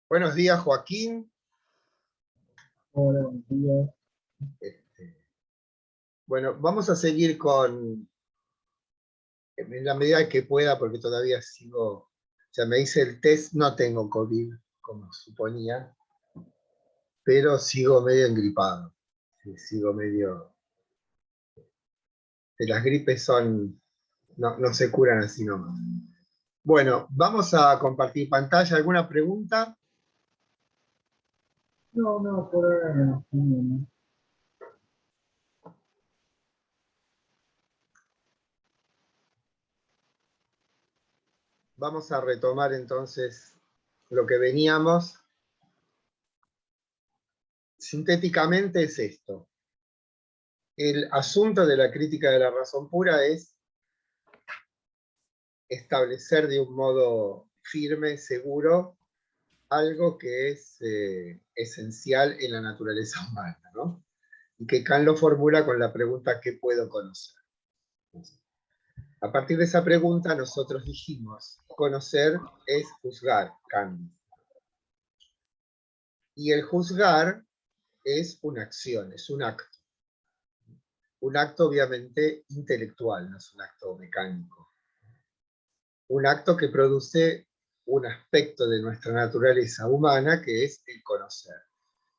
Buenos días, Joaquín. Hola, buenos días. Este, bueno, vamos a seguir en la medida que pueda, porque todavía sigo, me hice el test, no tengo COVID, como suponía, pero sigo medio engripado. Sí, sigo medio... Las gripes no se curan así nomás. Bueno, vamos a compartir pantalla. ¿Alguna pregunta? No, por ahora no. No. Vamos a retomar entonces lo que veníamos. Sintéticamente es esto. El asunto de la crítica de la razón pura es establecer de un modo firme, seguro, algo que es esencial en la naturaleza humana, ¿no? Y que Kant lo formula con la pregunta ¿qué puedo conocer? A partir de esa pregunta nosotros dijimos, conocer es juzgar, Kant. Y el juzgar es una acción, es un acto. Un acto obviamente intelectual, no es un acto mecánico. Un acto que produce un aspecto de nuestra naturaleza humana que es el conocer.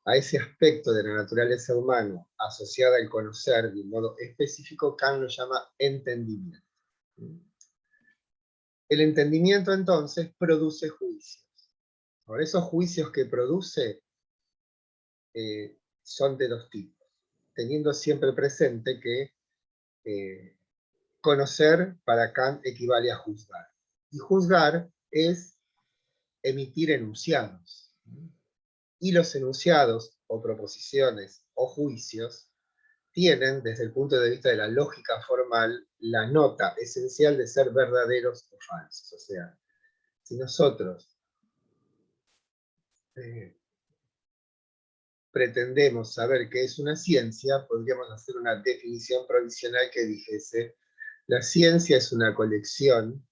A ese aspecto de la naturaleza humana asociada al conocer de un modo específico, Kant lo llama entendimiento. El entendimiento entonces produce juicios. Ahora, esos juicios que produce son de dos tipos, teniendo siempre presente que conocer para Kant equivale a juzgar. Y juzgar es emitir enunciados. Y los enunciados, o proposiciones, o juicios, tienen, desde el punto de vista de la lógica formal, la nota esencial de ser verdaderos o falsos. O sea, si nosotros pretendemos saber qué es una ciencia, podríamos hacer una definición provisional que dijese, la ciencia es una colección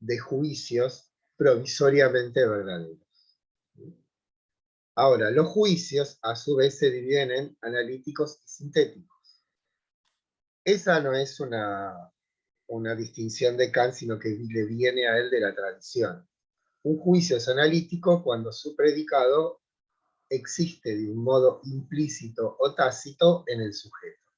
de juicios provisoriamente verdaderos. Ahora, los juicios a su vez se dividen en analíticos y sintéticos. Esa no es una distinción de Kant, sino que le viene a él de la tradición. Un juicio es analítico cuando su predicado existe de un modo implícito o tácito en el sujeto.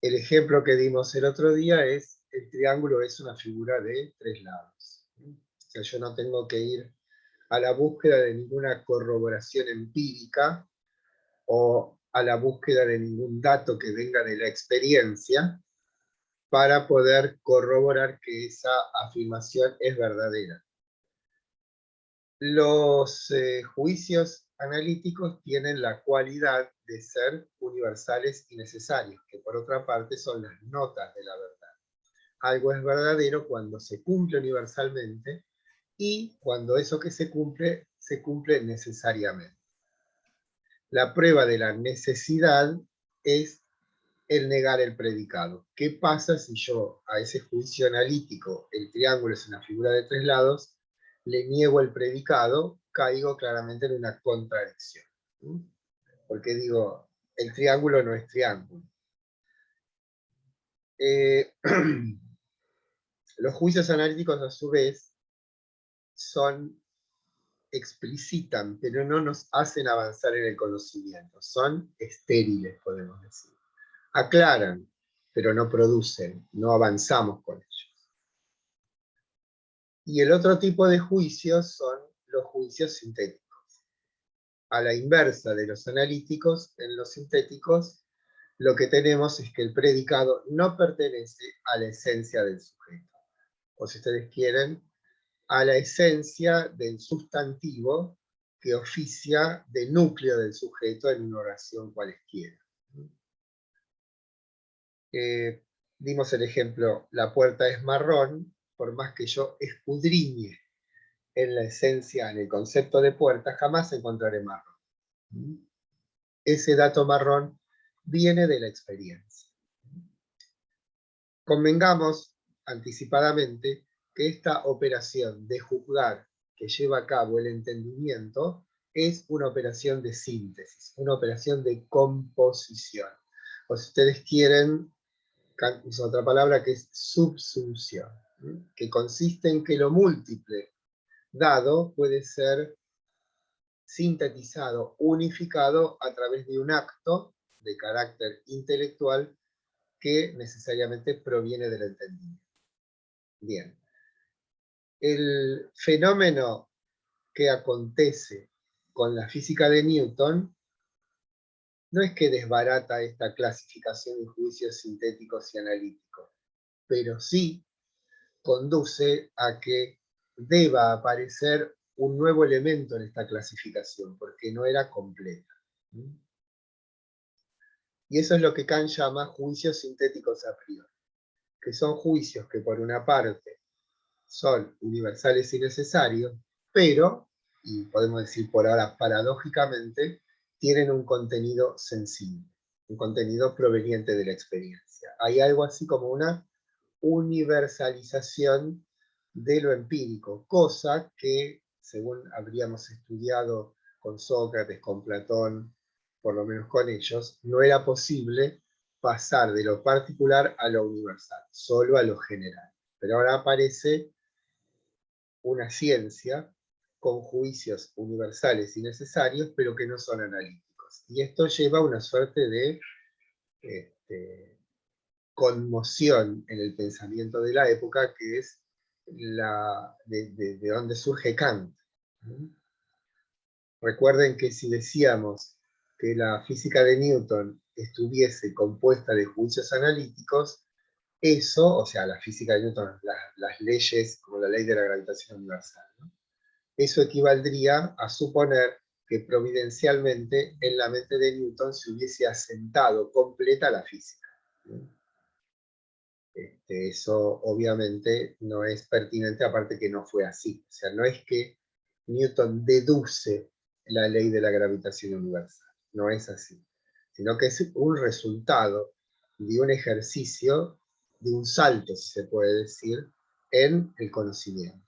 El ejemplo que dimos el otro día es, el triángulo es una figura de tres lados. O sea, yo no tengo que ir a la búsqueda de ninguna corroboración empírica o a la búsqueda de ningún dato que venga de la experiencia para poder corroborar que esa afirmación es verdadera. Los juicios analíticos tienen la cualidad de ser universales y necesarios, que por otra parte son las notas de la verdad. Algo es verdadero cuando se cumple universalmente y cuando eso que se cumple necesariamente. La prueba de la necesidad es el negar el predicado. ¿Qué pasa si yo a ese juicio analítico, el triángulo es una figura de tres lados, le niego el predicado? Caigo claramente en una contradicción. Porque digo, el triángulo no es triángulo. Los juicios analíticos a su vez explicitan, pero no nos hacen avanzar en el conocimiento. Son estériles, podemos decir. Aclaran, pero no producen, no avanzamos con ellos. Y el otro tipo de juicios son los juicios sintéticos. A la inversa de los analíticos, en los sintéticos, lo que tenemos es que el predicado no pertenece a la esencia del sujeto. O si ustedes quieren, a la esencia del sustantivo que oficia de núcleo del sujeto en una oración cualesquiera. Dimos el ejemplo, la puerta es marrón, por más que yo escudriñe en la esencia, en el concepto de puerta, jamás encontraré marrón. Ese dato marrón viene de la experiencia. Convengamos anticipadamente que esta operación de juzgar que lleva a cabo el entendimiento es una operación de síntesis, una operación de composición. O si ustedes quieren, uso otra palabra que es subsunción, que consiste en que lo múltiple dado puede ser sintetizado, unificado a través de un acto de carácter intelectual que necesariamente proviene del entendimiento. Bien. El fenómeno que acontece con la física de Newton no es que desbarata esta clasificación de juicios sintéticos y analíticos, pero sí conduce a que deba aparecer un nuevo elemento en esta clasificación, porque no era completa. Y eso es lo que Kant llama juicios sintéticos a priori, que son juicios que por una parte son universales y necesarios, pero, y podemos decir por ahora paradójicamente, tienen un contenido sensible, un contenido proveniente de la experiencia. Hay algo así como una universalización de lo empírico, cosa que, según habríamos estudiado con Sócrates, con Platón, por lo menos con ellos, no era posible pasar de lo particular a lo universal, solo a lo general. Pero ahora aparece una ciencia con juicios universales y necesarios, pero que no son analíticos. Y esto lleva a una suerte de conmoción en el pensamiento de la época, que es de donde surge Kant. Recuerden que si decíamos que la física de Newton estuviese compuesta de juicios analíticos, eso, o sea, la física de Newton, las leyes como la ley de la gravitación universal, ¿no? Eso equivaldría a suponer que providencialmente en la mente de Newton se hubiese asentado completa la física. Eso obviamente no es pertinente, aparte que no fue así. O sea, no es que Newton deduce la ley de la gravitación universal, no es así, sino que es un resultado de un ejercicio, de un salto, si se puede decir, en el conocimiento.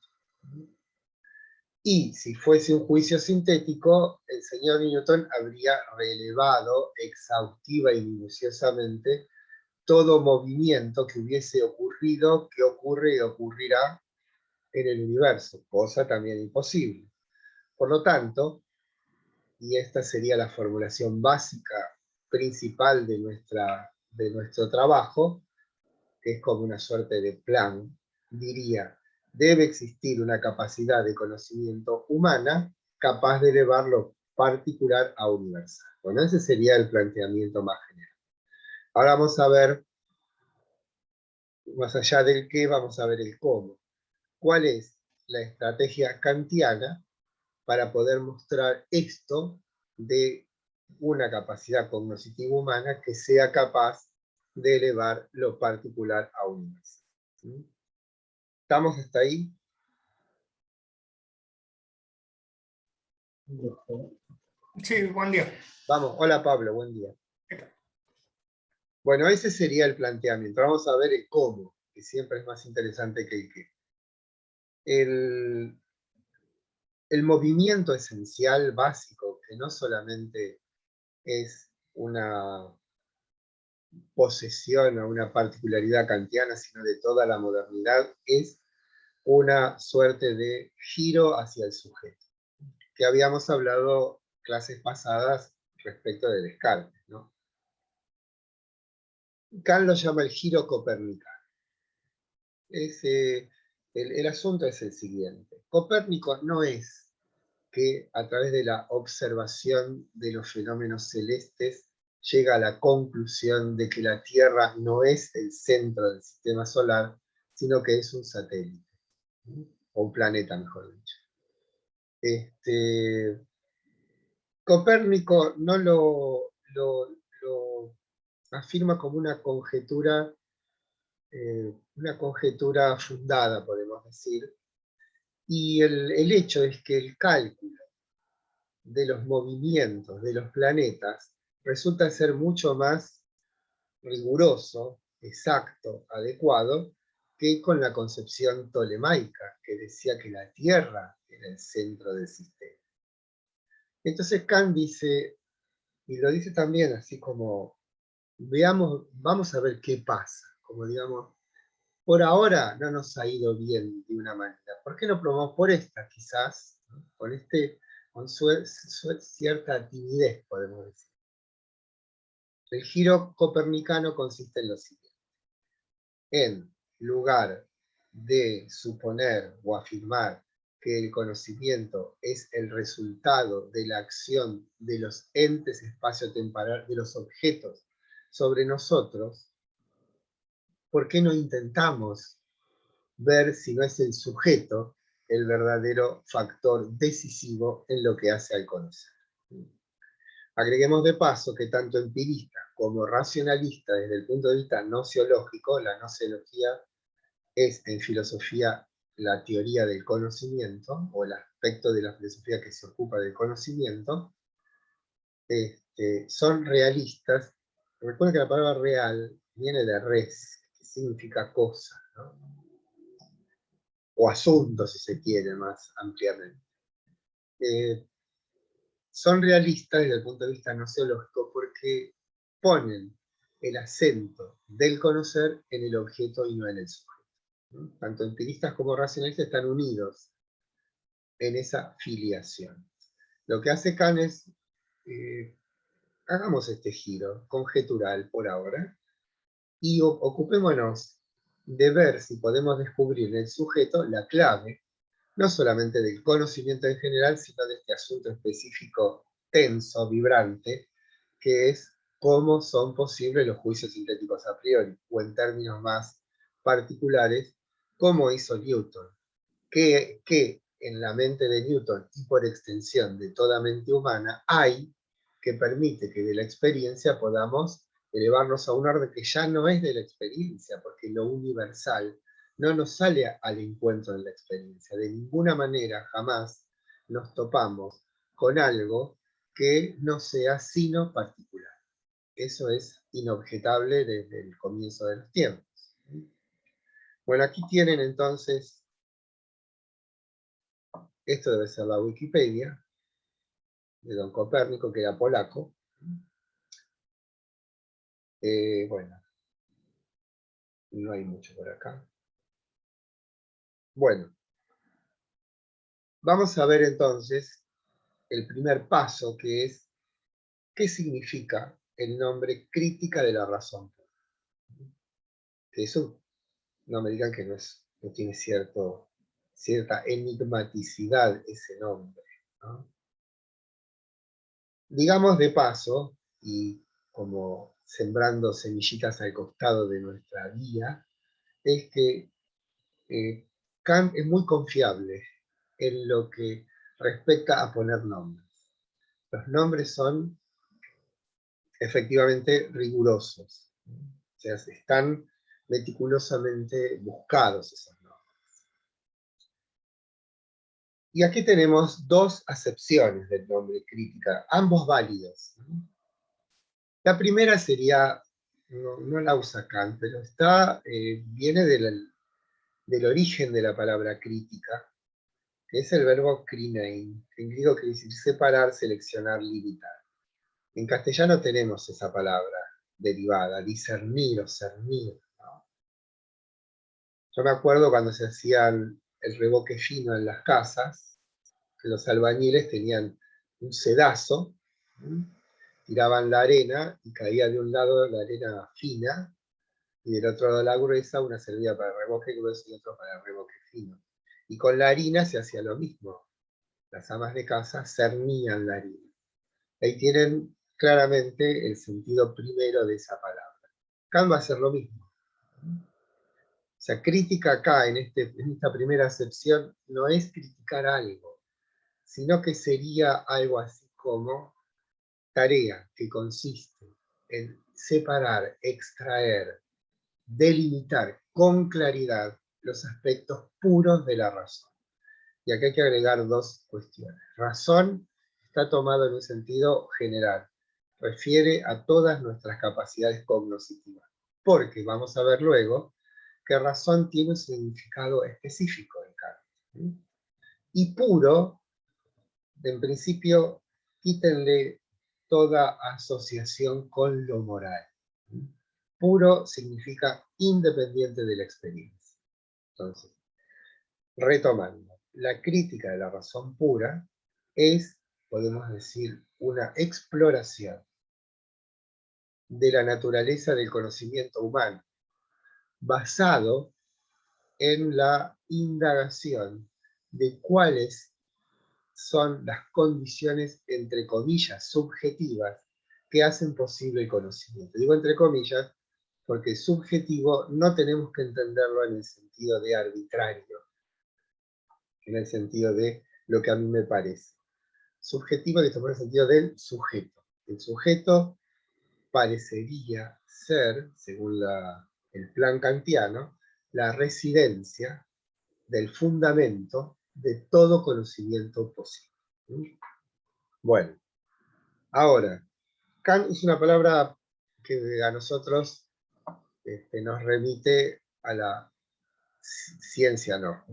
Y si fuese un juicio sintético, el señor Newton habría relevado exhaustiva y minuciosamente todo movimiento que hubiese ocurrido, que ocurre y ocurrirá en el universo, cosa también imposible. Por lo tanto, y esta sería la formulación básica principal de nuestro trabajo, que es como una suerte de plan, diría, debe existir una capacidad de conocimiento humana capaz de elevar lo particular a universal. Bueno, ese sería el planteamiento más general. Ahora vamos a ver, más allá del qué, vamos a ver el cómo. ¿Cuál es la estrategia kantiana para poder mostrar esto de una capacidad cognoscitiva humana que sea capaz de elevar lo particular a universal? ¿Estamos hasta ahí? Sí, buen día. Vamos, hola Pablo, buen día. ¿Qué tal? Bueno, ese sería el planteamiento. Vamos a ver el cómo, que siempre es más interesante que el qué. El movimiento esencial, básico, que no solamente es una posesión o una particularidad kantiana, sino de toda la modernidad, es una suerte de giro hacia el sujeto, que habíamos hablado clases pasadas respecto de Descartes, ¿no? Kant lo llama el giro copernicano. El asunto es el siguiente. Copérnico no es que a través de la observación de los fenómenos celestes llega a la conclusión de que la Tierra no es el centro del sistema solar, sino que es un satélite, o un planeta, mejor dicho. Copérnico no lo afirma como una conjetura fundada, podemos decir, y el hecho es que el cálculo de los movimientos de los planetas resulta ser mucho más riguroso, exacto, adecuado, que con la concepción tolemaica, que decía que la Tierra era el centro del sistema. Entonces Kant dice, y lo dice también así como, veamos, vamos a ver qué pasa, como digamos, por ahora no nos ha ido bien de una manera. ¿Por qué no probamos por esta, quizás? ¿No? Con cierta timidez, podemos decir. El giro copernicano consiste en lo siguiente. En lugar de suponer o afirmar que el conocimiento es el resultado de la acción de los entes espacio-temporal, de los objetos sobre nosotros, ¿por qué no intentamos ver si no es el sujeto el verdadero factor decisivo en lo que hace al conocer? Agreguemos de paso que tanto empirista como racionalista desde el punto de vista nociológico, la nociología es en filosofía la teoría del conocimiento, o el aspecto de la filosofía que se ocupa del conocimiento, son realistas. Recuerden que la palabra real viene de res, que significa cosa, ¿no? O asunto, si se quiere, más ampliamente. Son realistas desde el punto de vista nociológico porque ponen el acento del conocer en el objeto y no en el sujeto, ¿no? Tanto empiristas como racionalistas están unidos en esa filiación. Lo que hace Kant es, hagamos este giro conjetural por ahora, y ocupémonos de ver si podemos descubrir en el sujeto la clave, no solamente del conocimiento en general, sino de este asunto específico tenso, vibrante, que es cómo son posibles los juicios sintéticos a priori, o en términos más particulares, cómo hizo Newton, que en la mente de Newton y por extensión de toda mente humana hay que permite que de la experiencia podamos elevarnos a un orden que ya no es de la experiencia, porque lo universal no nos sale al encuentro de la experiencia. De ninguna manera, jamás, nos topamos con algo que no sea sino particular. Eso es inobjetable desde el comienzo de los tiempos. Bueno, aquí tienen entonces, esto debe ser la Wikipedia, de don Copérnico, que era polaco. Bueno, no hay mucho por acá. Bueno, vamos a ver entonces el primer paso, que es qué significa el nombre crítica de la razón. Que eso no me digan que no tiene cierta enigmaticidad ese nombre, ¿no? Digamos de paso, y como sembrando semillitas al costado de nuestra guía, es que Kant es muy confiable en lo que respecta a poner nombres. Los nombres son efectivamente rigurosos, o sea, están meticulosamente buscados esos nombres. Y aquí tenemos dos acepciones del nombre crítica, ambos válidos. La primera sería, no la usa Kant, pero viene del origen de la palabra crítica, que es el verbo krinein, que en griego quiere decir separar, seleccionar, limitar. En castellano tenemos esa palabra derivada, discernir o cernir, ¿no? Yo me acuerdo cuando se hacía el revoque fino en las casas, que los albañiles tenían un sedazo, ¿sí? Tiraban la arena y caía de un lado la arena fina, y del otro lado la gruesa, una servía para el revoque grueso y otro para el revoque fino. Y con la harina se hacía lo mismo. Las amas de casa cernían la harina. Ahí tienen claramente el sentido primero de esa palabra. Kant va a hacer lo mismo. O sea, crítica acá, en esta primera acepción, no es criticar algo, sino que sería algo así como tarea que consiste en separar, extraer, delimitar con claridad los aspectos puros de la razón. Y aquí hay que agregar dos cuestiones. Razón está tomado en un sentido general. Refiere a todas nuestras capacidades cognitivas. Porque, vamos a ver luego, que razón tiene un significado específico en Kant. ¿Sí? Y puro, en principio, quítenle toda asociación con lo moral. ¿Sí? Puro significa independiente de la experiencia. Entonces, retomando, la crítica de la razón pura es, podemos decir, una exploración de la naturaleza del conocimiento humano, basado en la indagación de cuáles son las condiciones, entre comillas, subjetivas, que hacen posible el conocimiento. Digo entre comillas, porque subjetivo no tenemos que entenderlo en el sentido de arbitrario, en el sentido de lo que a mí me parece. Subjetivo que tomar el sentido del sujeto. El sujeto parecería ser, según el plan kantiano, la residencia del fundamento de todo conocimiento posible. Bueno, ahora, Kant es una palabra que a nosotros nos remite a la ciencia, no,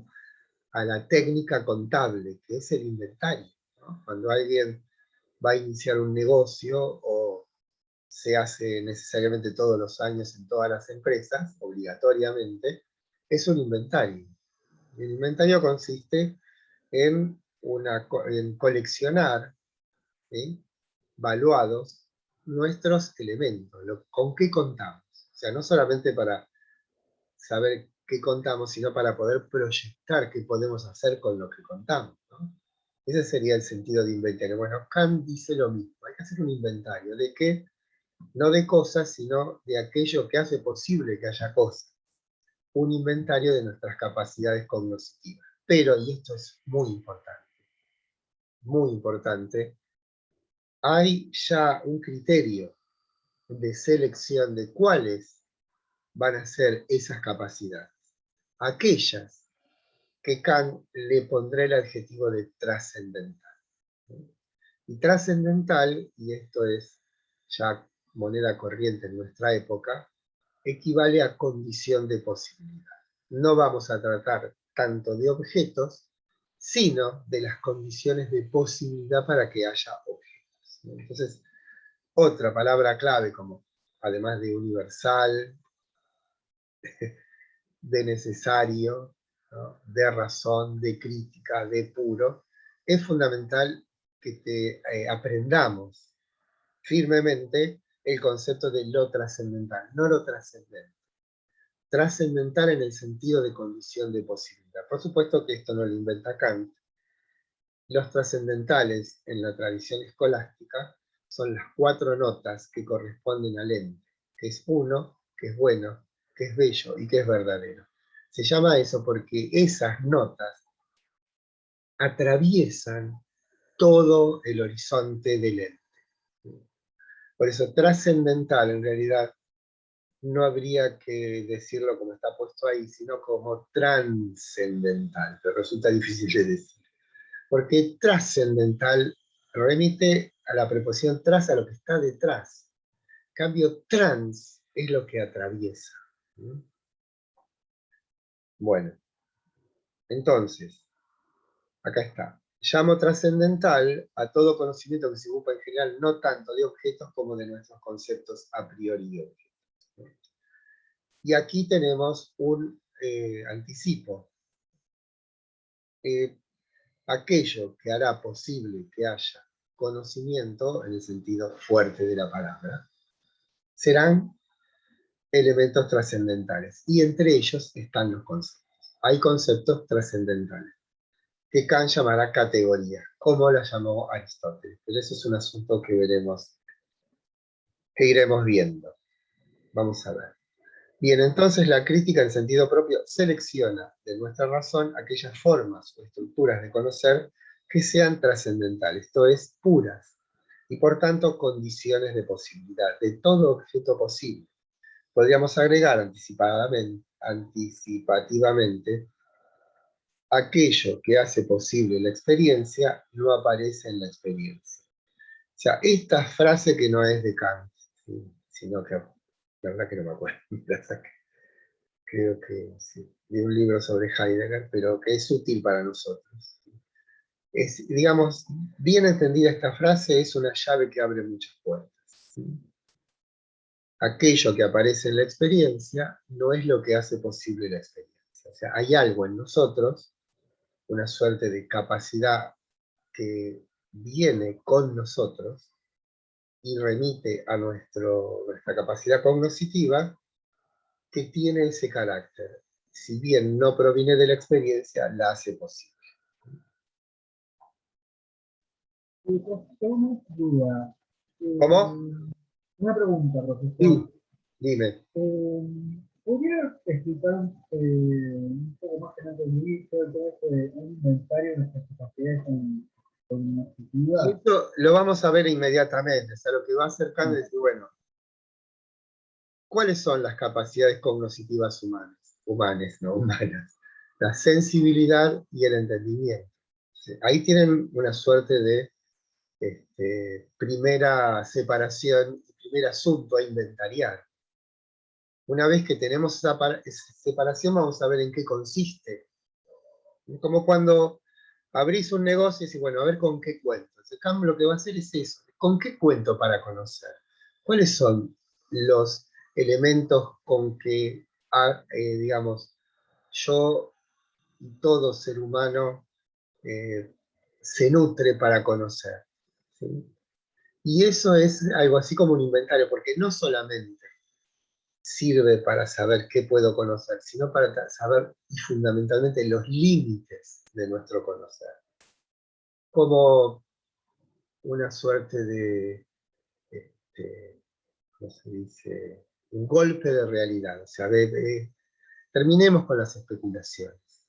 a la técnica contable, que es el inventario, ¿no? Cuando alguien va a iniciar un negocio o se hace necesariamente todos los años en todas las empresas, obligatoriamente, es un inventario. El inventario consiste en coleccionar, ¿sí?, valuados nuestros elementos, con qué contamos. O sea, no solamente para saber qué contamos, sino para poder proyectar qué podemos hacer con lo que contamos, ¿no? Ese sería el sentido de inventario. Bueno, Kant dice lo mismo, hay que hacer un inventario. ¿De qué? No de cosas, sino de aquello que hace posible que haya cosas. Un inventario de nuestras capacidades cognitivas. Pero, y esto es muy importante, hay ya un criterio de selección de cuáles van a ser esas capacidades. Aquellas que Kant le pondrá el adjetivo de trascendental. Y trascendental, y esto es ya moneda corriente en nuestra época, equivale a condición de posibilidad. No vamos a tratar tanto de objetos, sino de las condiciones de posibilidad para que haya objetos. Entonces, otra palabra clave, como además de universal, de necesario, ¿no?, de razón, de crítica, de puro, es fundamental que aprendamos firmemente el concepto de lo trascendental, no lo trascendente. Trascendental en el sentido de condición de posibilidad. Por supuesto que esto no lo inventa Kant. Los trascendentales en la tradición escolástica son las 4 notas que corresponden al ente, que es uno, que es bueno, que es bello y que es verdadero. Se llama eso porque esas notas atraviesan todo el horizonte del ente. Por eso trascendental en realidad no habría que decirlo como está puesto ahí, sino como trascendental, pero resulta difícil de decir. Porque trascendental remite a la preposición tras, a lo que está detrás. En cambio, trans es lo que atraviesa. Bueno, entonces, acá está. Llamo trascendental a todo conocimiento que se ocupa en general no tanto de objetos como de nuestros conceptos a priori de objetos. Y aquí tenemos un anticipo. Aquello que hará posible que haya conocimiento, en el sentido fuerte de la palabra, serán elementos trascendentales. Y entre ellos están los conceptos. Hay conceptos trascendentales, que Kant llamará categoría, como la llamó Aristóteles. Pero eso es un asunto que veremos, que iremos viendo. Vamos a ver. Bien, entonces la crítica en sentido propio selecciona de nuestra razón aquellas formas o estructuras de conocer que sean trascendentales, esto es, puras, y por tanto condiciones de posibilidad, de todo objeto posible. Podríamos agregar anticipativamente, aquello que hace posible la experiencia no aparece en la experiencia. O sea, esta frase que no es de Kant, ¿sí?, sino que, la verdad que no me acuerdo, la saqué, creo que sí, de un libro sobre Heidegger, pero que es útil para nosotros. Digamos, bien entendida esta frase, es una llave que abre muchas puertas. ¿Sí? Aquello que aparece en la experiencia no es lo que hace posible la experiencia. O sea, hay algo en nosotros, una suerte de capacidad que viene con nosotros y remite a nuestra capacidad cognitiva, que tiene ese carácter. Si bien no proviene de la experiencia, la hace posible. Y tengo una duda. ¿Cómo? Una pregunta, profesor. Sí, dime. ¿Podría explicar un poco más que no entendí todo este un inventario de nuestras capacidades Y cognitivas? esto lo vamos a ver inmediatamente, o sea, lo que va acercando es decir, bueno, ¿cuáles son las capacidades cognitivas humanas? La sensibilidad y el entendimiento. ¿Sí? Ahí tienen una suerte de primera separación, primer asunto a inventariar. Una vez que tenemos esa separación, vamos a ver en qué consiste. Como cuando abrís un negocio y decís, bueno, a ver con qué cuento. El cambio lo que va a hacer es eso. ¿Con qué cuento para conocer? ¿Cuáles son los elementos con que, digamos, yo y todo ser humano se nutre para conocer? ¿Sí? Y eso es algo así como un inventario, porque no solamente sirve para saber qué puedo conocer, sino para saber y fundamentalmente los límites de nuestro conocer. Como una suerte de, ¿cómo se dice? Un golpe de realidad. O sea, terminemos con las especulaciones.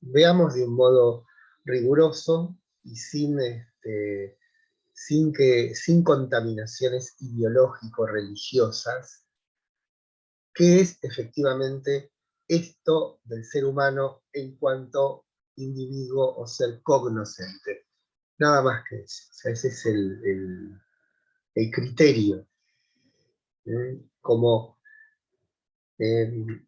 Veamos de un modo riguroso y sin contaminaciones ideológico-religiosas, qué es efectivamente esto del ser humano en cuanto individuo o ser cognoscente. Nada más que eso. O sea, ese es el criterio. Como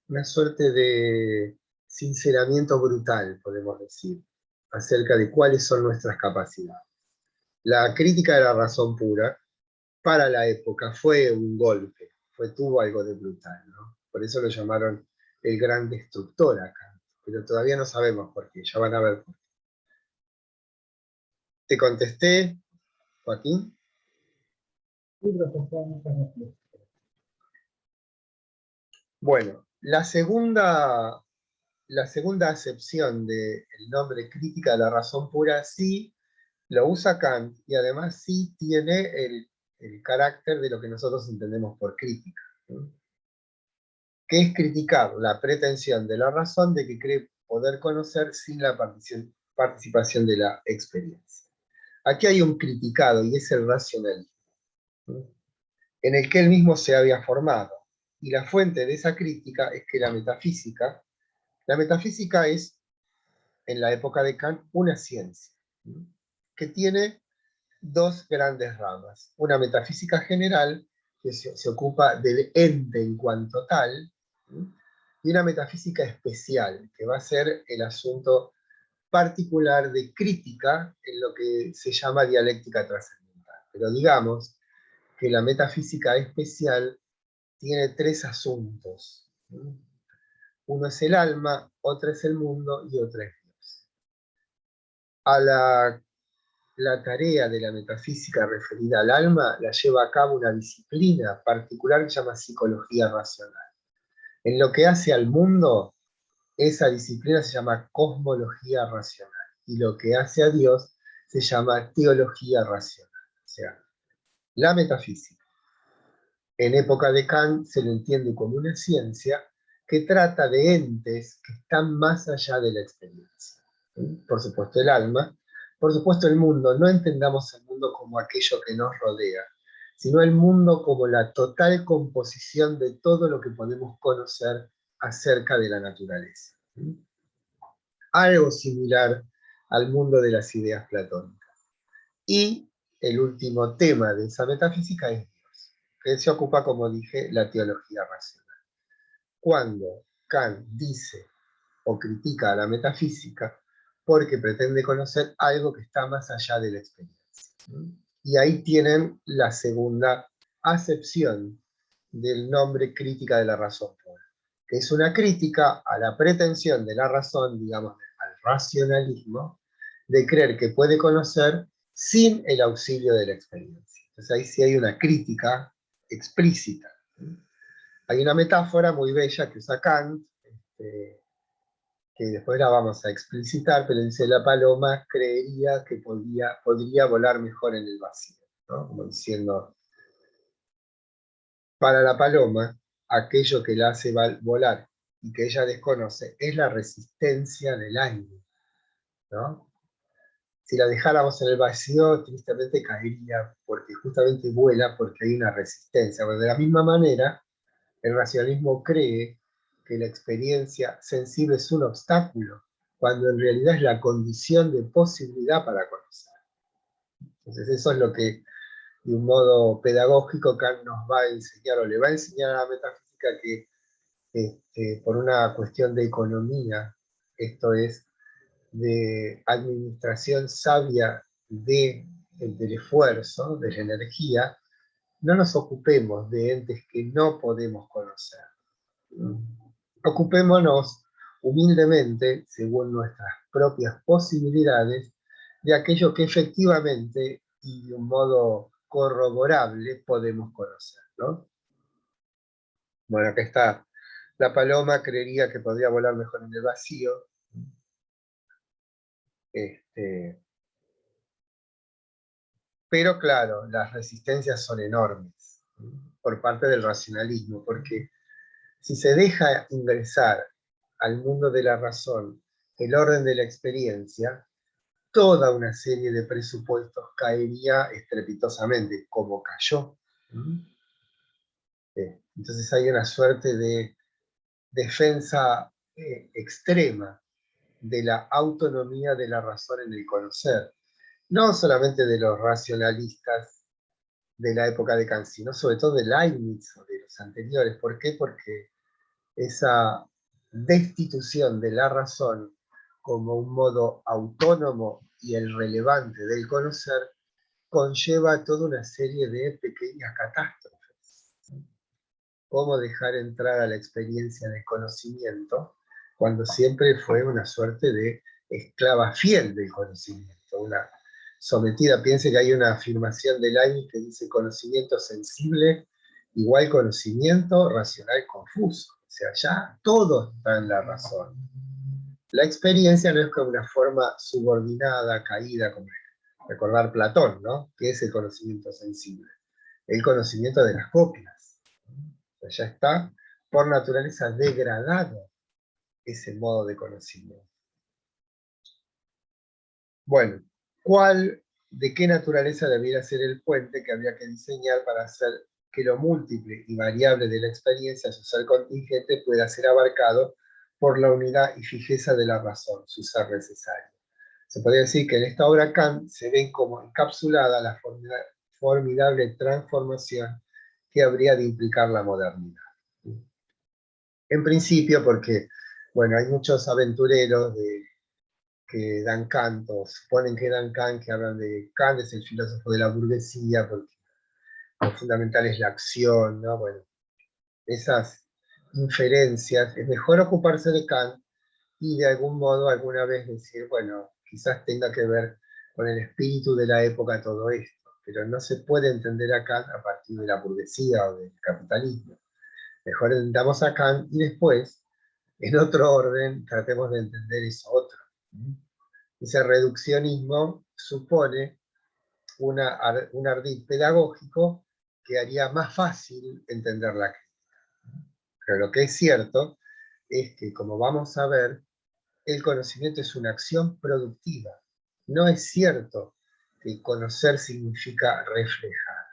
una suerte de sinceramiento brutal, podemos decir, acerca de cuáles son nuestras capacidades. La crítica de la razón pura, para la época, fue un golpe, tuvo algo de brutal, ¿no? Por eso lo llamaron el gran destructor acá, pero todavía no sabemos por qué, ya van a ver por qué. ¿Te contesté, Joaquín? Sí, profesor, muchas gracias. Bueno, la segunda acepción del nombre crítica de la razón pura sí lo usa Kant y además sí tiene el carácter de lo que nosotros entendemos por crítica, ¿no? Que es criticar la pretensión de la razón de que cree poder conocer sin la participación de la experiencia. Aquí hay un criticado y es el racionalismo, ¿no? En el que él mismo se había formado. Y la fuente de esa crítica es que la metafísica es, en la época de Kant, una ciencia, ¿no? Que tiene dos grandes ramas. Una metafísica general, que se ocupa del ente en cuanto tal, ¿sí? Y una metafísica especial, que va a ser el asunto particular de crítica en lo que se llama dialéctica trascendental. Pero digamos que la metafísica especial tiene tres asuntos, ¿sí? Uno es el alma, otro es el mundo y otro es Dios. A la tarea de la metafísica referida al alma la lleva a cabo una disciplina particular que se llama psicología racional. En lo que hace al mundo, esa disciplina se llama cosmología racional. Y lo que hace a Dios se llama teología racional. O sea, la metafísica, en época de Kant, se lo entiende como una ciencia que trata de entes que están más allá de la experiencia. ¿Sí? Por supuesto, el alma. Por supuesto, el mundo. No entendamos el mundo como aquello que nos rodea, sino el mundo como la total composición de todo lo que podemos conocer acerca de la naturaleza. ¿Sí? Algo similar al mundo de las ideas platónicas. Y el último tema de esa metafísica es Dios, que se ocupa, como dije, la teología racional. Cuando Kant dice o critica a la metafísica porque pretende conocer algo que está más allá de la experiencia. Y ahí tienen la segunda acepción del nombre crítica de la razón pura, que es una crítica a la pretensión de la razón, digamos, al racionalismo, de creer que puede conocer sin el auxilio de la experiencia. Entonces ahí sí hay una crítica explícita. Hay una metáfora muy bella que usa Kant, que después la vamos a explicitar, pero dice: la paloma creería que podría volar mejor en el vacío, ¿no? Como diciendo, para la paloma, aquello que la hace volar y que ella desconoce es la resistencia del aire, ¿no? Si la dejáramos en el vacío, tristemente caería, porque justamente vuela porque hay una resistencia. Pero de la misma manera, el racionalismo cree que la experiencia sensible es un obstáculo, cuando en realidad es la condición de posibilidad para conocer. Entonces eso es lo que, de un modo pedagógico, Kant nos va a enseñar, o le va a enseñar a la metafísica, que por una cuestión de economía, esto es, de administración sabia del esfuerzo, de la energía, no nos ocupemos de entes que no podemos conocer. Ocupémonos humildemente, según nuestras propias posibilidades, de aquello que efectivamente y de un modo corroborable podemos conocer, ¿no? Bueno, acá está. La paloma creería que podría volar mejor en el vacío. Pero claro, las resistencias son enormes, ¿sí?, por parte del racionalismo, porque si se deja ingresar al mundo de la razón el orden de la experiencia, toda una serie de presupuestos caería estrepitosamente, como cayó. Entonces hay una suerte de defensa extrema de la autonomía de la razón en el conocer, no solamente de los racionalistas de la época de Kant, sino sobre todo de Leibniz o de los anteriores. ¿Por qué? Porque esa destitución de la razón como un modo autónomo y el relevante del conocer conlleva toda una serie de pequeñas catástrofes. ¿Cómo dejar entrar a la experiencia de conocimiento cuando siempre fue una suerte de esclava fiel del conocimiento? Una sometida, piense que hay una afirmación de Leibniz que dice: conocimiento sensible igual conocimiento racional confuso. O sea, ya todo está en la razón. La experiencia no es como una forma subordinada, caída, como recordar Platón, ¿no? ¿Qué es el conocimiento sensible? El conocimiento de las copias. O sea, ya está por naturaleza degradado ese modo de conocimiento. Bueno, ¿de qué naturaleza debiera ser el puente que habría que diseñar para hacer que lo múltiple y variable de la experiencia, su ser contingente, pueda ser abarcado por la unidad y fijeza de la razón, su ser necesario? Se podría decir que en esta obra Kant se ve como encapsulada la formidable transformación que habría de implicar la modernidad. En principio porque, bueno, hay muchos aventureros que dan Kant, o suponen que dan Kant, que hablan de Kant es el filósofo de la burguesía, porque lo fundamental es la acción, ¿no? Bueno, esas inferencias, es mejor ocuparse de Kant y de algún modo alguna vez decir, bueno, quizás tenga que ver con el espíritu de la época todo esto, pero no se puede entender a Kant a partir de la burguesía o del capitalismo. Mejor entendamos a Kant y después, en otro orden, tratemos de entender eso otro. Ese reduccionismo supone un ardid pedagógico que haría más fácil entender la crítica. Pero lo que es cierto es que, como vamos a ver, el conocimiento es una acción productiva. No es cierto que conocer significa reflejar.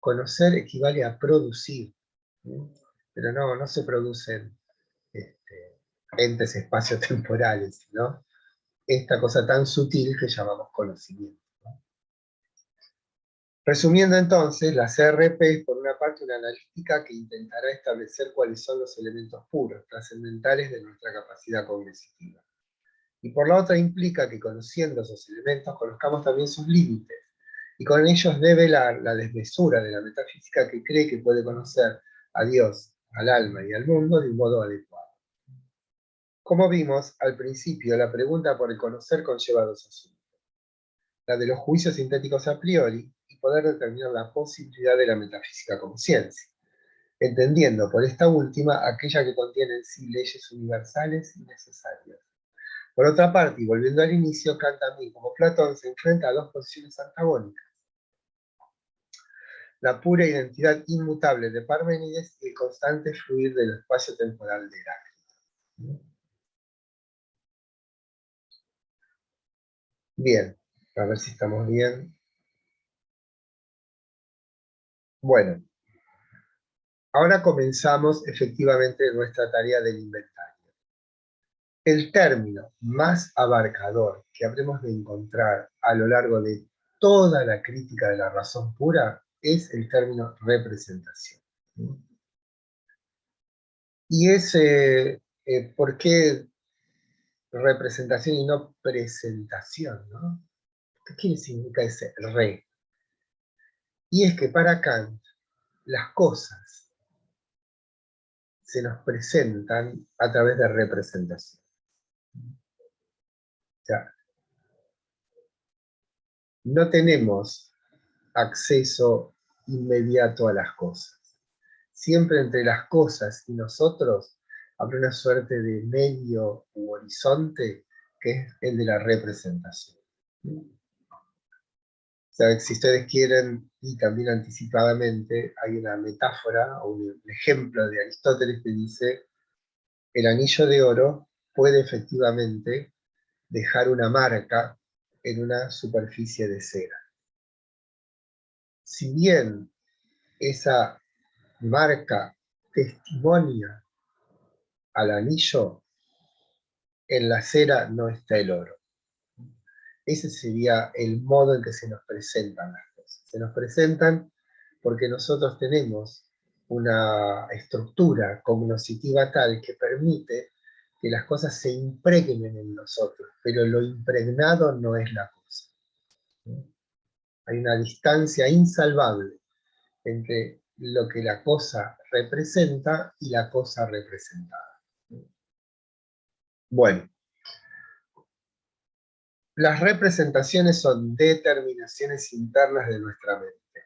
Conocer equivale a producir, pero no se producen entes espaciotemporales, sino esta cosa tan sutil que llamamos conocimiento. Resumiendo entonces, la CRP es por una parte una analítica que intentará establecer cuáles son los elementos puros, trascendentales de nuestra capacidad cognitiva. Y por la otra implica que conociendo esos elementos conozcamos también sus límites, y con ellos develar la desmesura de la metafísica que cree que puede conocer a Dios, al alma y al mundo de un modo adecuado. Como vimos al principio, la pregunta por el conocer conlleva dos asuntos: la de los juicios sintéticos a priori y poder determinar la posibilidad de la metafísica como ciencia, entendiendo por esta última aquella que contiene en sí leyes universales y necesarias. Por otra parte, y volviendo al inicio, Kant también, como Platón, se enfrenta a dos posiciones antagónicas: la pura identidad inmutable de Parménides y el constante fluir del espacio temporal de Heráclito. Bien, a ver si estamos bien. Bueno, ahora comenzamos efectivamente nuestra tarea del inventario. El término más abarcador que habremos de encontrar a lo largo de toda la crítica de la razón pura es el término representación. Y es, ¿por qué representación y no presentación, ¿no? ¿Qué significa ese re? Y es que para Kant las cosas se nos presentan a través de representación. O sea, no tenemos acceso inmediato a las cosas. Siempre entre las cosas y nosotros habrá una suerte de medio u horizonte que es el de la representación. O sea, si ustedes quieren, y también anticipadamente, hay una metáfora o un ejemplo de Aristóteles que dice: el anillo de oro puede efectivamente dejar una marca en una superficie de cera. Si bien esa marca testimonia al anillo, en la cera no está el oro. Ese sería el modo en que se nos presentan las cosas. Se nos presentan porque nosotros tenemos una estructura cognoscitiva tal que permite que las cosas se impregnen en nosotros, pero lo impregnado no es la cosa. Hay una distancia insalvable entre lo que la cosa representa y la cosa representada. Bueno, las representaciones son determinaciones internas de nuestra mente,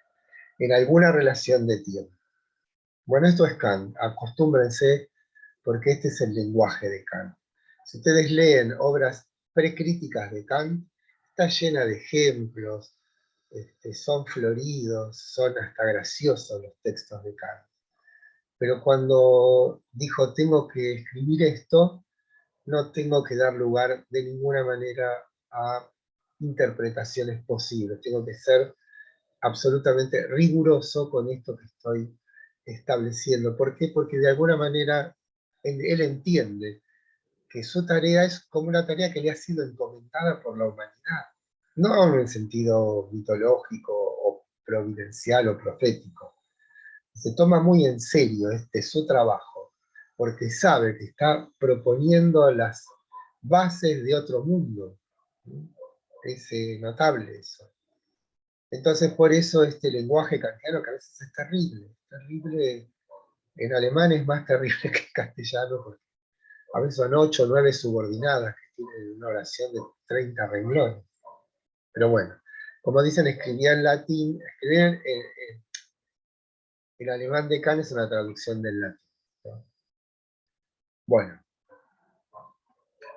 en alguna relación de tiempo. Bueno, esto es Kant, acostúmbrense, porque este es el lenguaje de Kant. Si ustedes leen obras precríticas de Kant, está llena de ejemplos, son floridos, son hasta graciosos los textos de Kant. Pero cuando dijo, tengo que escribir esto, no tengo que dar lugar de ninguna manera a interpretaciones posibles. Tengo que ser absolutamente riguroso con esto que estoy estableciendo. ¿Por qué? Porque de alguna manera él entiende que su tarea es como una tarea que le ha sido encomendada por la humanidad. No en el sentido mitológico o providencial o profético. Se toma muy en serio su trabajo, porque sabe que está proponiendo las bases de otro mundo. Es notable eso. Entonces, por eso este lenguaje kantiano, que a veces es terrible, terrible, en alemán es más terrible que en castellano, porque a veces son 8 o 9 subordinadas que tienen una oración de 30 renglones. Pero bueno, como dicen, escribía en latín, escribían el alemán de Kant es una traducción del latín, ¿no? Bueno,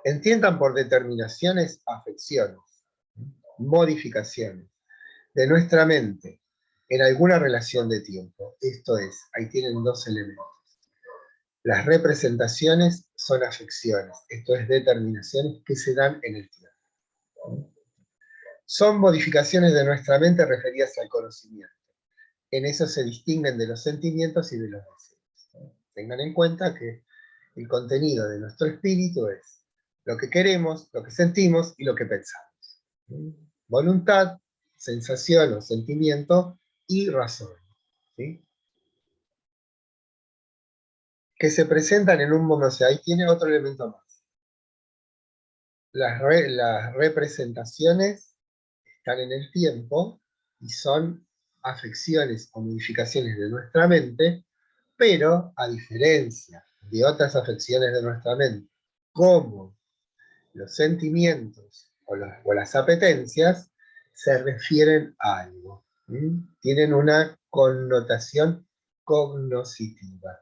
entiendan por determinaciones afecciones, modificaciones de nuestra mente en alguna relación de tiempo. Esto es, ahí tienen dos elementos. Las representaciones son afecciones, esto es, determinaciones que se dan en el tiempo. Son modificaciones de nuestra mente referidas al conocimiento. En eso se distinguen de los sentimientos y de los deseos. Tengan en cuenta que el contenido de nuestro espíritu es lo que queremos, lo que sentimos y lo que pensamos. Voluntad, sensación o sentimiento y razón, ¿sí? Que se presentan en un momento, o sea, ahí tiene otro elemento más. Las representaciones están en el tiempo y son afecciones o modificaciones de nuestra mente, pero a diferencia de otras afecciones de nuestra mente, como los sentimientos o las apetencias, se refieren a algo. Tienen una connotación cognoscitiva.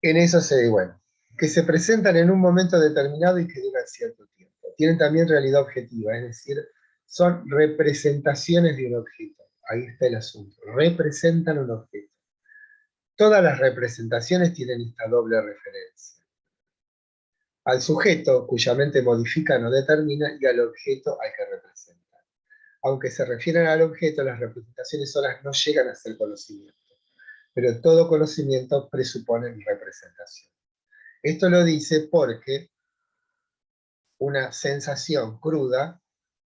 En eso bueno, que se presentan en un momento determinado y que duran cierto tiempo. Tienen también realidad objetiva, es decir, son representaciones de un objeto. Ahí está el asunto. Representan un objeto. Todas las representaciones tienen esta doble referencia. Al sujeto, cuya mente modifica o determina, y al objeto al que representa. Aunque se refieren al objeto, las representaciones solas no llegan a ser conocimiento. Pero todo conocimiento presupone representación. Esto lo dice porque una sensación cruda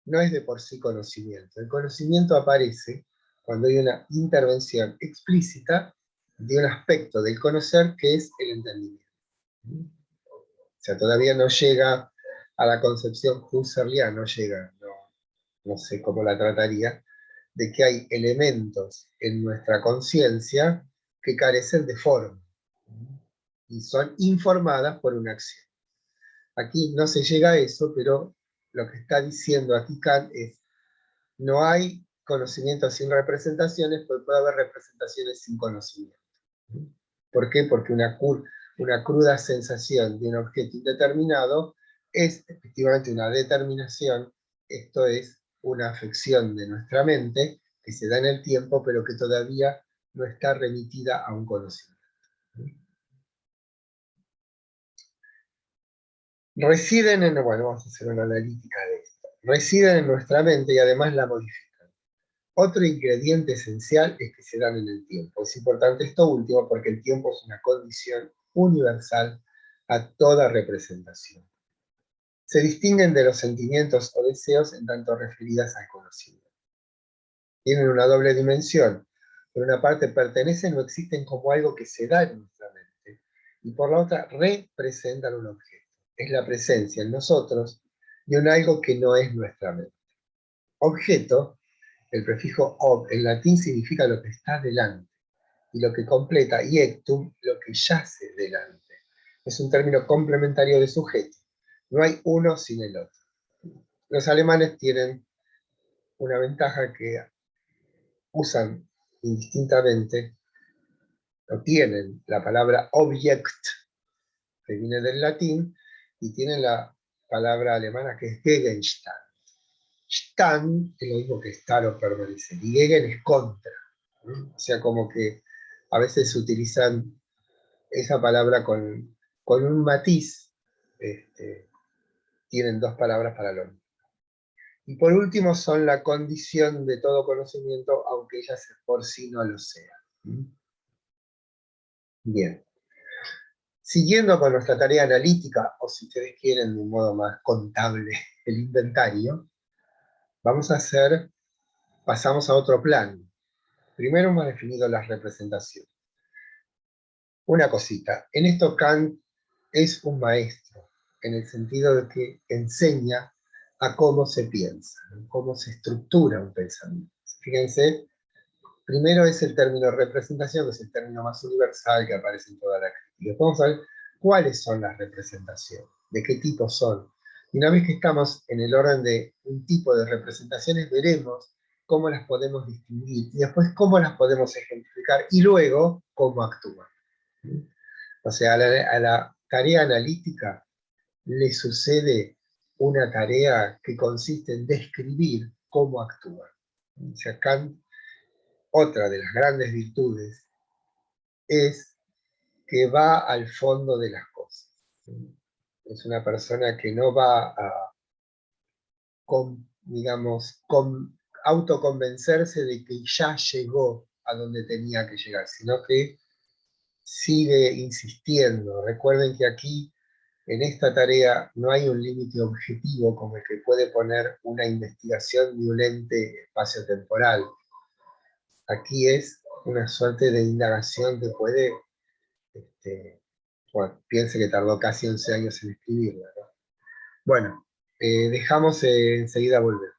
no es de por sí conocimiento. El conocimiento aparece cuando hay una intervención explícita de un aspecto del conocer que es el entendimiento. O sea, todavía no llega a la concepción husserliana, no llega, no sé cómo la trataría, de que hay elementos en nuestra conciencia que carecen de forma y son informadas por una acción. Aquí no se llega a eso, pero lo que está diciendo aquí Kant es, no hay conocimiento sin representaciones, pero puede haber representaciones sin conocimiento. ¿Por qué? Porque una cruda sensación de un objeto indeterminado es efectivamente una determinación, esto es una afección de nuestra mente que se da en el tiempo, pero que todavía no está remitida a un conocimiento. Residen en, bueno, vamos a hacer una analítica de esto. Residen en nuestra mente y además la modifican. Otro ingrediente esencial es que se dan en el tiempo. Es importante esto último porque el tiempo es una condición universal a toda representación. Se distinguen de los sentimientos o deseos en tanto referidas al conocimiento. Tienen una doble dimensión. Por una parte pertenecen o existen como algo que se da en nuestra mente, y por la otra representan un objeto. Es la presencia en nosotros de un algo que no es nuestra mente. Objeto, el prefijo ob en latín significa lo que está delante, y lo que completa, y ectum, lo que yace delante. Es un término complementario de sujeto. No hay uno sin el otro. Los alemanes tienen una ventaja que usan indistintamente, o tienen la palabra object, que viene del latín, y tienen la palabra alemana que es Gegenstand. Stand es lo mismo que estar o permanecer, y Gegen es contra. O sea, como que a veces utilizan esa palabra con un matiz, tienen dos palabras para lo mismo. Y por último son la condición de todo conocimiento, aunque ellas por sí no lo sean. Bien. Siguiendo con nuestra tarea analítica, o si ustedes quieren de un modo más contable, el inventario, pasamos a otro plano. Primero hemos definido las representaciones. Una cosita, en esto Kant es un maestro, en el sentido de que enseña a cómo se piensa, cómo se estructura un pensamiento. Fíjense, primero es el término representación, que es el término más universal que aparece en toda la crítica. Vamos a ver cuáles son las representaciones, de qué tipo son. Y una vez que estamos en el orden de un tipo de representaciones, veremos cómo las podemos distinguir, y después cómo las podemos ejemplificar, y luego cómo actúan. O sea, a la tarea analítica le sucede una tarea que consiste en describir cómo actúa. O sea, Kant, otra de las grandes virtudes, es que va al fondo de las cosas. Es una persona que no va a, autoconvencerse de que ya llegó a donde tenía que llegar, sino que sigue insistiendo. Recuerden que aquí En esta tarea no hay un límite objetivo como el que puede poner una investigación de un ente espacio-temporal. Aquí es una suerte de indagación que puede, bueno, piense que tardó casi 11 años en escribirla, ¿no? Bueno, dejamos, enseguida volver.